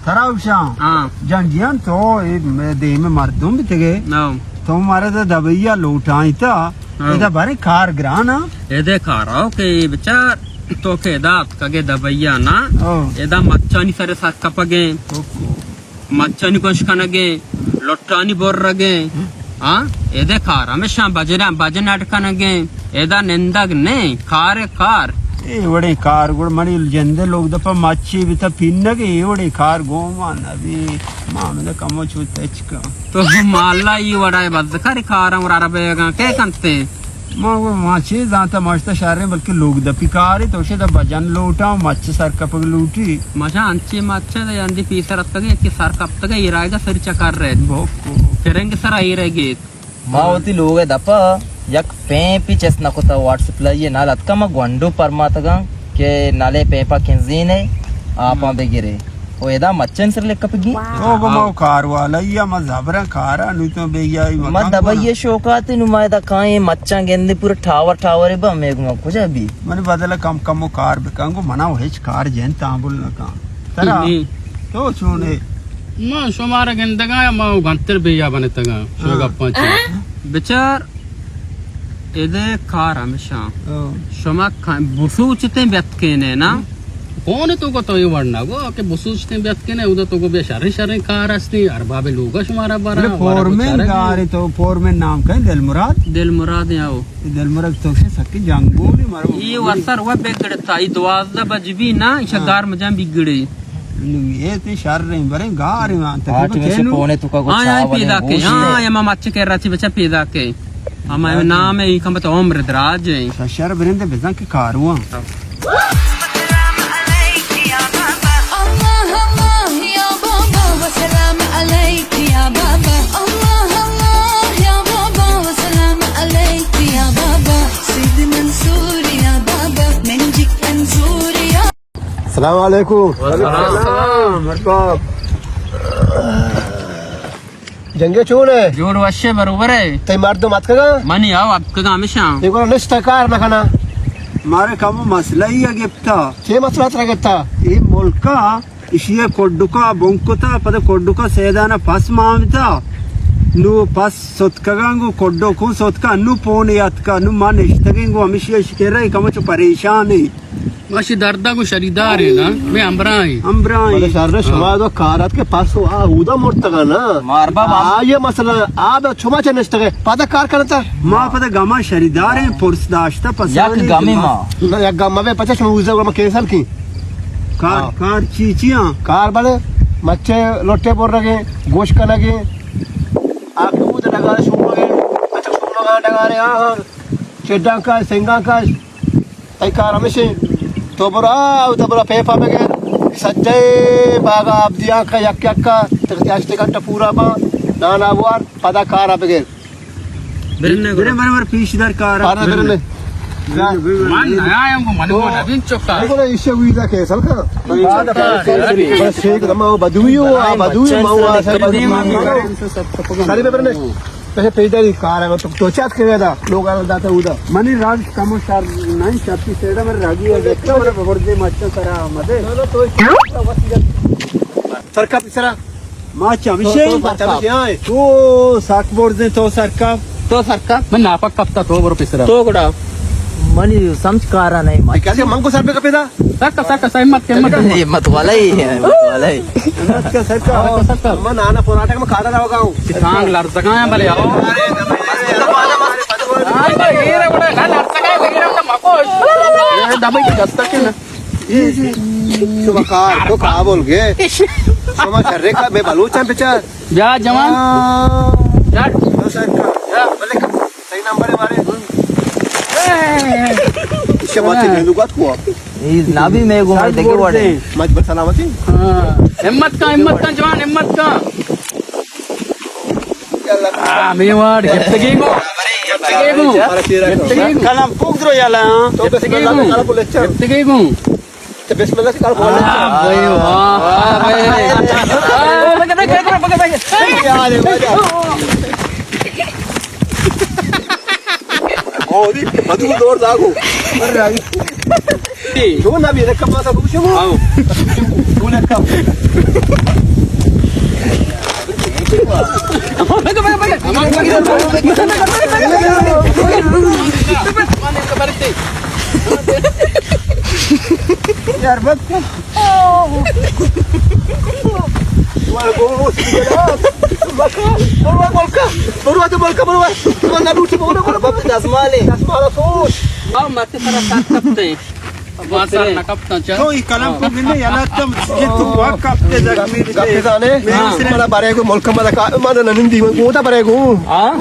Taravşa. Janjiyan to deyime mardum bitege. तो हमारे तो दबैया लूटाई था इधर बारे कार ग्राना इधर कारा ओके बेचार तो के दात कगे दबैया ना इधर मच्छानी सारे साथ कपगे मच्छानी कोश कनगे लोटानी बोर रगे हाँ इधर कार हमेशा बजन अटकनगे इधर निंदक नहीं कार ये बड़े कार गुड़ मरी जंदे लोग दफा मच्छी भी था पिन्न के ये बड़े कार गोमान अभी मामले कमो छूते चिका तो माला ये बड़ा है बस कार कार हम रारा बेगा क्या करते माँ वो मच्छी ज़्यादा मस्त शहर बल्कि लोग दफी कार है तो उसे दब बजन लूटा मच्छी सर कप लूटी मजा अंचे मच्छी तो यंदी पीसर रखता है कि सर कप तक ये रायगा सर चकार रहे बहुत करेंगे सर आई रहेगी माँ होती लोग है दफा यक पेपी चेस ना कोता व्हाट्सएप ला ये नाल अतका मा ग्वंडो परमातगा के नाले पेपा किंजीने आपा बेगिरे ओ एदा मच्छन सर ले कपगी ओ गमो कार वाला या मजबरा कारा नु तो बेगिया म दबइये शोकाते नु मायदा काए मच्छा गेंदे पूरा टावर ब मेगमा कुजा भी मने बदला कम कार बेकांगो मनाओ हेच कार जेन तांबुल न का तरा तो सुने मा सोमारा गेंदगा मा गंतर बेया बने तगा सोगा पांच बेचार इधर कार हमेशा शमा बुसूचते व्यक्त केने ना कौन तो को तो ये वरना गो के बुसूचते व्यक्त केने उधर तो को बे शरी कार असती अर बाबे लोग शुमारा बारा फोरमैन कार तो फोरमैन नाम का दिलमुराद आओ दिलमुराद तो से सके जंगो भी मारो ये वसर वो बेगड़ता ई दवाज़ बजबी ना शगार मजा बिगड़े ये ते शर रे बरे गार में तक पौने तो का को पैदा के हां या मामा अच्छे कह रहा थी बच्चा पैदा के हमारे नाम है इनका मतलब उम्र दराज है शहर बरिंदे बेजा के कार हुआ अस्सलाम वालेकुम मरहबा जंगे चून है जोर वश्य बरोबर है ते मर्द मत कगा मनी आओ आपका हमेशा देखो लिस्ट कार ना खाना मारे काम मसला ही है गिफ्ता छे मसला तरह गिफ्ता ये मुल्का इशिए कोड्डुका बोंकुता पद कोड्डुका सेदाना पास मामता नु पास सोतकगांगो कोड्डो को सोतका नु पोने यातका नु मान इश्तगिंगो हमेशा शिकेरा कम चो परेशान है माशी दर्दा को शरीदार है ना मैं अम्बराई वाले शहर शमाद व कारत के पास आ उदा मोटगा ना मार बाबा ये मसला आब छुमा चनस्तगे पता कार करता मां पता गमा शरीदार है पुरस दाश्ता पसंद यक गामी मां यक गमा में 50 उजा गमा केसल की कार चीचियां कार बड़े मच्छे लोटे बोर रगे गोश्त का लगे आप दूध लगा शुमगे अच्छा शुम लगा रे हां चेड्डा का सेंगा का आई कार हमेशा तो बरा पेपा में गए सज्जे बागा अब दिया का यक तक का पूरा बा नाना वार पता कार अब गए बिरने पीछदर कार बिरने मान नया हमको मन को नवीन चौका को इसे वीजा केसल का बस एक दमा बदुयो मावा सारी पेपर ने पहले पेजरी कार है तो चाट के था लोग आ जाते उधर मनी राज कमो स्टार नहीं छाती सेड़ा मेरे रागी है देखता मेरे बबरदे मच्छा करा मदे तो सरका पिसरा माच अभिषेक तो साक बोर्ड दे तो सरका मैं नापक कपता तो बरो पिसरा तो गड़ा मनी संस्कारा नहीं मैं कैसे मंगो सर पे कपेदा सका हिम्मत वाला ही है हिम्मत का सरका मन आना पोराटक में खाड़ा रहा गाऊं सांग लड़सका भले आओ हीरा बड़ा लड़सका हीरा तो मको ये दबाई के दस्तक है ना शुभकार तो का बोल गए समझ रे का मैं बलूचा बेचार जा जवान जा तो सरका या भले सही नंबर है मारे शबाती ने दुगात को इस नाभी में गो देखे बड़े मजबूत सलामती हां हिम्मत का जवान हिम्मत का मेवाड़ गिफ्टगेगो कलम पुगद्रो याला तो बिस्मिल्लाह से काल बोले गिफ्टगेगो तो बिस्मिल्लाह से काल बोले भाई वाह भाई यार ओदी मधु दौड़ दागो अरे रागी जो ना भी रकम सा पूछो आओ तूने कब यार बस तुम्हारा गोश Wow, mati para sakapte. Basar nakapta cha. तो ये कलम को मिलने याला तम ये तो वाक कापते जगमी Kapisane, mana barego molka mana ka mana nindi mo ta barego. Ah?